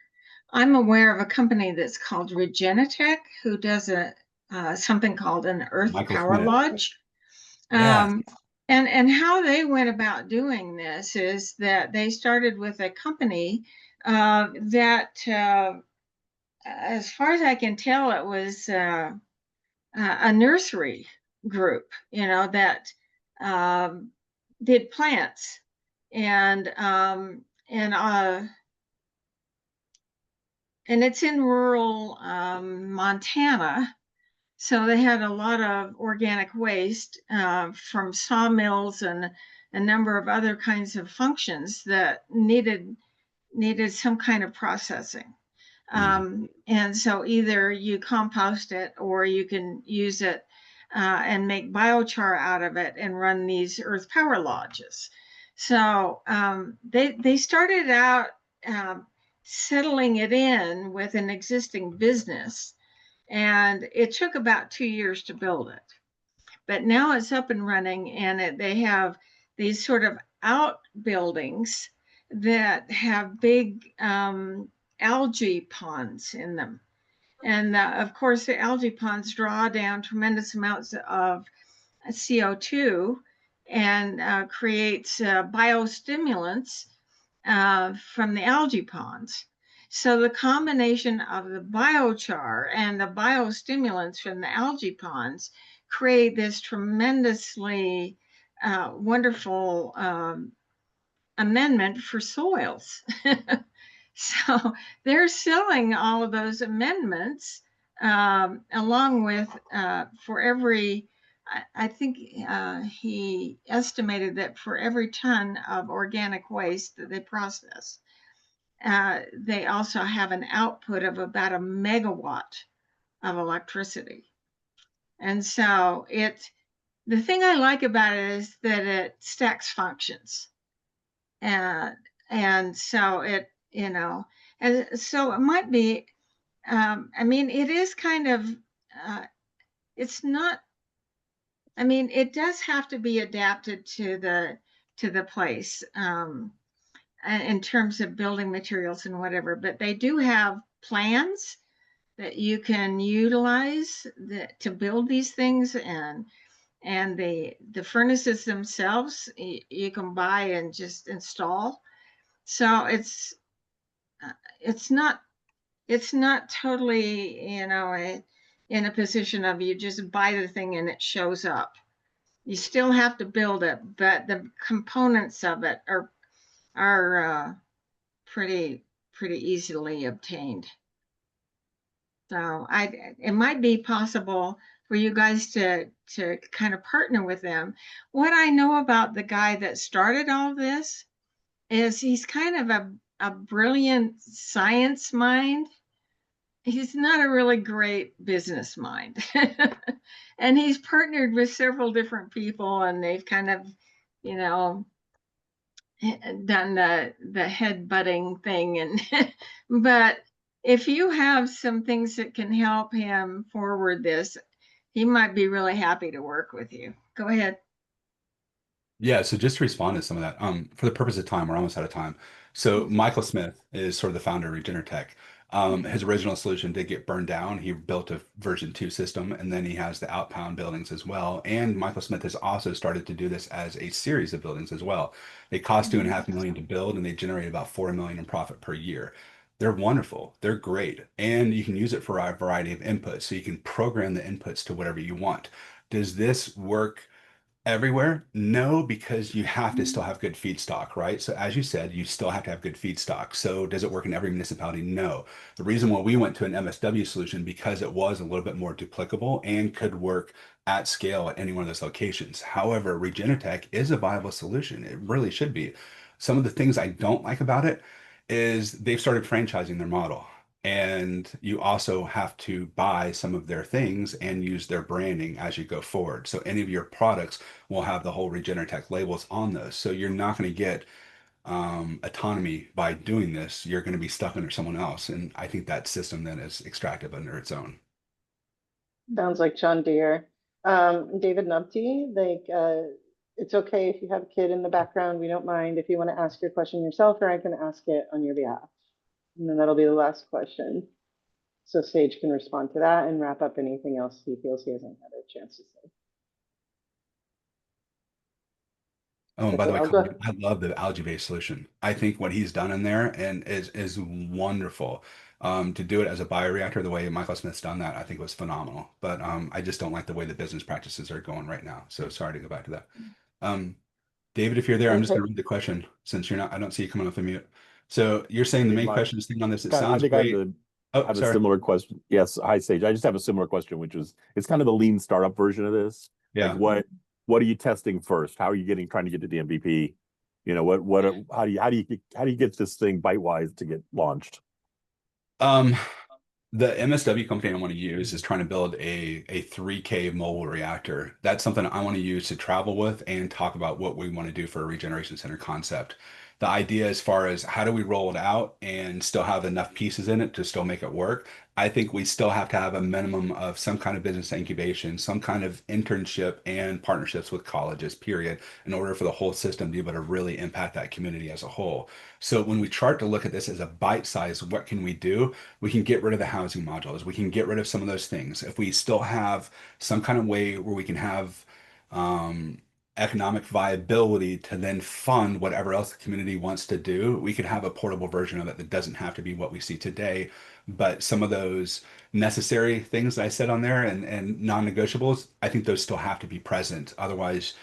aware of a company that's called Regenitech who does something called an Earth Michael Power Smith. Lodge. Yeah. And how they went about doing this is that they started with a company that, as far as I can tell, it was a nursery group, that did plants and and it's in rural Montana. So they had a lot of organic waste from sawmills and a number of other kinds of functions that needed some kind of processing. And so either you compost it or you can use it and make biochar out of it and run these earth power lodges. So they started out settling it in with an existing business, and it took about 2 years to build it. But now it's up and running, and they have these sort of outbuildings that have big algae ponds in them. And of course, the algae ponds draw down tremendous amounts of CO2 and creates biostimulants from the algae ponds. So the combination of the biochar and the biostimulants from the algae ponds create this tremendously wonderful amendment for soils. So they're selling all of those amendments along with for every, I think he estimated that for every ton of organic waste that they process, they also have an output of about a megawatt of electricity. And so the thing I like about it is that it stacks functions. And so and so it might be, I mean, it is kind of, it's not, I mean, it does have to be adapted to the place in terms of building materials and whatever, but they do have plans that you can utilize to build these things, and the furnaces themselves you can buy and just install. So it's not totally, in a position of you just buy the thing and it shows up. You still have to build it, but the components of it are pretty easily obtained. So it might be possible for you guys to kind of partner with them. What I know about the guy that started all this is he's kind of a brilliant science mind. He's not a really great business mind. And he's partnered with several different people, and they've kind of, done the head butting thing. And but if you have some things that can help him forward this, he might be really happy to work with you. Go ahead. Yeah, so just to respond to some of that, for the purpose of time, we're almost out of time. So Michael Smith is sort of the founder of Regeneratech. His original solution did get burned down. He built a version 2 system, and then he has the outbound buildings as well. And Michael Smith has also started to do this as a series of buildings as well. They cost $2.5 million to build, and they generate about $4 million in profit per year. They're wonderful. They're great. And you can use it for a variety of inputs. So you can program the inputs to whatever you want. Does this work everywhere? No, because you have to still have good feedstock, right? So as you said, you still have to have good feedstock. So does it work in every municipality? No. The reason why we went to an MSW solution because it was a little bit more duplicable and could work at scale at any one of those locations. However, Regenitech is a viable solution. It really should be. Some of the things I don't like about it is they've started franchising their model. And you also have to buy some of their things and use their branding as you go forward. So any of your products will have the whole Regenitech labels on those. So you're not going to get autonomy by doing this. You're going to be stuck under someone else. And I think that system then is extractive under its own. Sounds like John Deere. David Nupty, it's okay if you have a kid in the background. We don't mind if you want to ask your question yourself, or I can ask it on your behalf. And then that'll be the last question. So Sage can respond to that and wrap up anything else he feels he hasn't had a chance to say. Oh, and by the Okay, way, I'll go. I love the algae-based solution. I think what he's done in there and is wonderful. To do it as a bioreactor, the way Michael Smith's done that, I think was phenomenal. But I just don't like the way the business practices are going right now. So sorry to go back to that. Um, David, if you're there, I'm just Okay. going to read the question since you're not. I don't see you coming off the mute. So you're saying the main question is thinking on this. It I sounds think I great. have a Sorry. similar question. Yes, hi Sage. I just have a similar question, which is it's kind of the lean startup version of this. Yeah. Like what are you testing first? How are you trying to get to the MVP? You know, how do you get this thing bite-wise to get launched? The MSW company I want to use is trying to build a 3K mobile reactor. That's something I want to use to travel with and talk about what we want to do for a regeneration center concept. The idea as far as how do we roll it out and still have enough pieces in it to still make it work, I think we still have to have a minimum of some kind of business incubation, some kind of internship and partnerships with colleges, period, in order for the whole system to be able to really impact that community as a whole. So when we start to look at this as a bite size, what can we do? We can get rid of the housing modules. We can get rid of some of those things. If we still have some kind of way where we can have um, economic viability to then fund whatever else the community wants to do, we could have a portable version of it that doesn't have to be what we see today. But some of those necessary things that I said on there and non-negotiables, I think those still have to be present. Otherwise,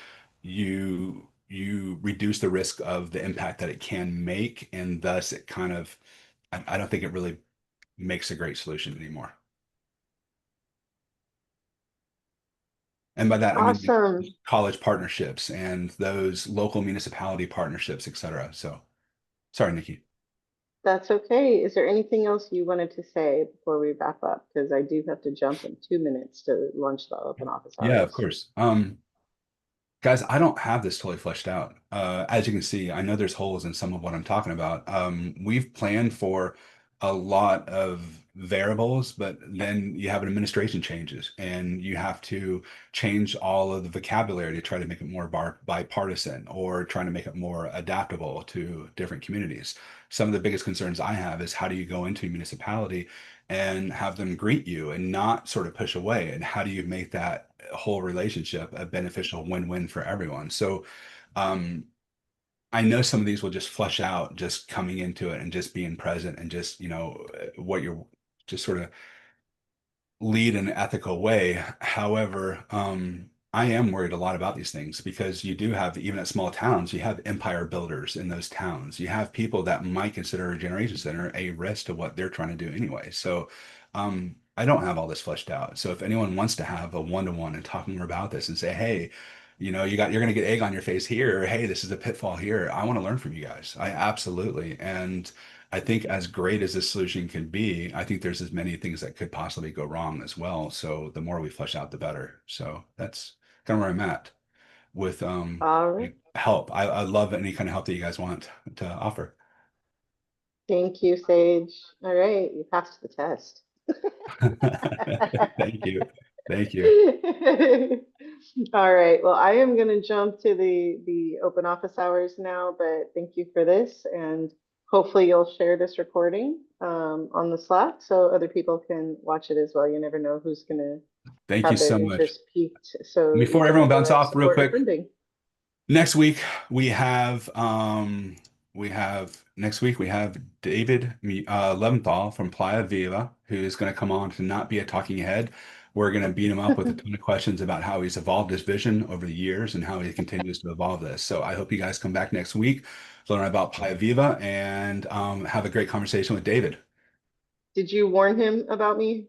you reduce the risk of the impact that it can make, and thus it kind of I don't think it really makes a great solution anymore. And by that, I mean Awesome. college partnerships and those local municipality partnerships, et cetera. So sorry, Nikki. That's okay. Is there anything else you wanted to say before we wrap up? Because I do have to jump in 2 minutes to launch the open office hours. Yeah, of course. Guys, I don't have this totally fleshed out. As you can see, I know there's holes in some of what I'm talking about. We've planned for a lot of variables, but then you have an administration changes and you have to change all of the vocabulary to try to make it more bipartisan or trying to make it more adaptable to different communities. Some of the biggest concerns I have is how do you go into a municipality and have them greet you and not sort of push away? And how do you make that whole relationship a beneficial win-win for everyone? So I know some of these will just flush out just coming into it and just being present and just, what you're just sort of lead in an ethical way. However, I am worried a lot about these things because you do have, even at small towns, you have empire builders in those towns. You have people that might consider a regeneration center a risk to what they're trying to do anyway. So I don't have all this fleshed out. So if anyone wants to have a one-to-one and talk more about this and say, hey, you're going to get egg on your face here, or hey, this is a pitfall here. I want to learn from you guys. I absolutely. And I think as great as this solution can be, I think there's as many things that could possibly go wrong as well. So the more we flesh out, the better. So that's kind of where I'm at with All right. help. I love any kind of help that you guys want to offer. Thank you, Sage. All right, you passed the test. Thank you. Thank you. All right. Well, I am going to jump to the open office hours now, but thank you for this, and hopefully you'll share this recording on the Slack so other people can watch it as well. You never know who's going to Thank have you their so much. interest piqued. So Before you everyone can, bounce off real support quick, funding. next week we have David Leventhal from Playa Viva, who's going to come on to not be a talking head, We're going to beat him up with a ton of questions about how he's evolved his vision over the years and how he continues to evolve this. So I hope you guys come back next week, learn about Pia Viva, and have a great conversation with David. Did you warn him about me?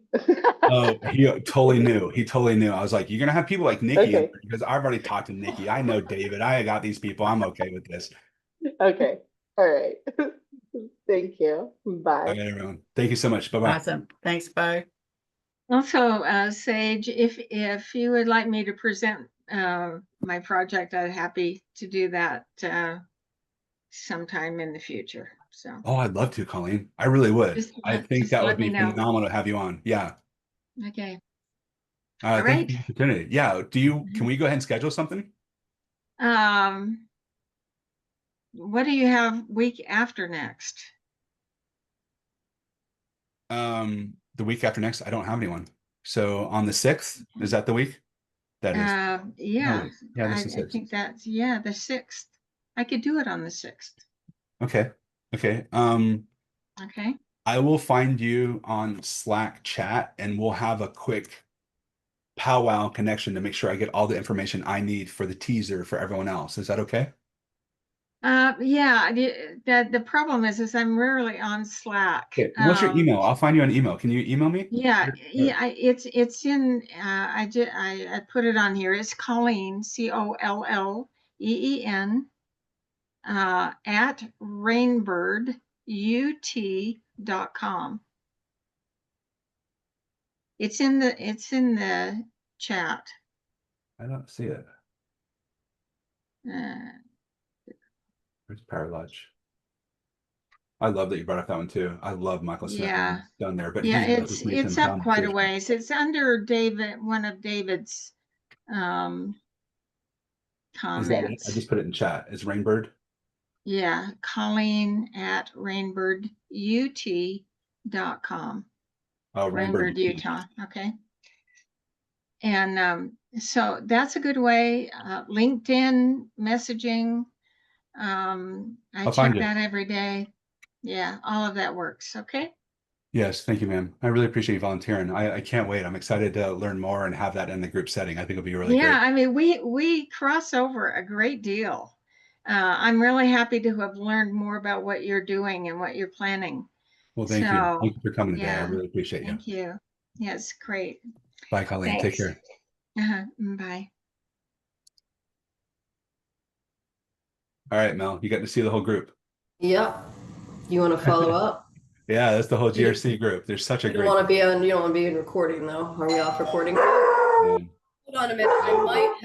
Oh, he totally knew. He totally knew. I was like, you're going to have people like Nikki Okay. because I've already talked to Nikki. I know David. I got these people. I'm okay with this. Okay. All right. Thank you. All Bye. right, everyone. Thank you so much. Bye-bye. Awesome. Thanks. Bye. Also, Sage, if you would like me to present my project, I'm happy to do that sometime in the future. So Oh, I'd love to, Colleen. I really would. I think just that would let me be know. phenomenal to have you on. Yeah. Okay. Thank right. you for the opportunity. Yeah. Can we go ahead and schedule something? What do you have week after next? The week after next, I don't have anyone. So on the 6th, is that the week? That is. Yeah, wait. Yeah, I this is 6th. think that's, the 6th. I could do it on the 6th. Okay. Okay. Okay. I will find you on Slack chat and we'll have a quick powwow connection to make sure I get all the information I need for the teaser for everyone else. Is that okay? Yeah, the problem is I'm rarely on Slack. Okay. What's your email? I'll find you an email. Can you email me? Yeah, it's in, I put it on here. It's Colleen, Colleen, at rainbirdut.com. It's in the chat. I don't see it. Where's Paralodge? I love that you brought up that one too. I love Michael Smith. Yeah. Done there, but Yeah, he's it's up quite a ways. It's under one of David's Is that it? comments. I just put it in chat. Is Rainbird? Yeah, Colleen at rainbirdut.com. Oh, Rainbird, Utah. Okay. And so that's a good way. LinkedIn messaging. I I'll check find you. that every day. Yeah, all of that works. Okay. Yes, thank you, ma'am. I really appreciate you volunteering. I can't wait. I'm excited to learn more and have that in the group setting. I think it'll be really Yeah, great. I mean, we cross over a great deal. I'm really happy to have learned more about what you're doing and what you're planning. Well, thank you. So, Thank you for coming today. I yeah, really appreciate you. thank you. Yes, great. Bye, Colleen. Take Thanks. care. Bye. All right, Mel, you got to see the whole group. Yep. You want to follow up? Yeah, that's the whole GRC group. There's such a You don't great. want to be on. You don't want to be in recording though. Are we off recording? Um, Hold on a minute. I might have.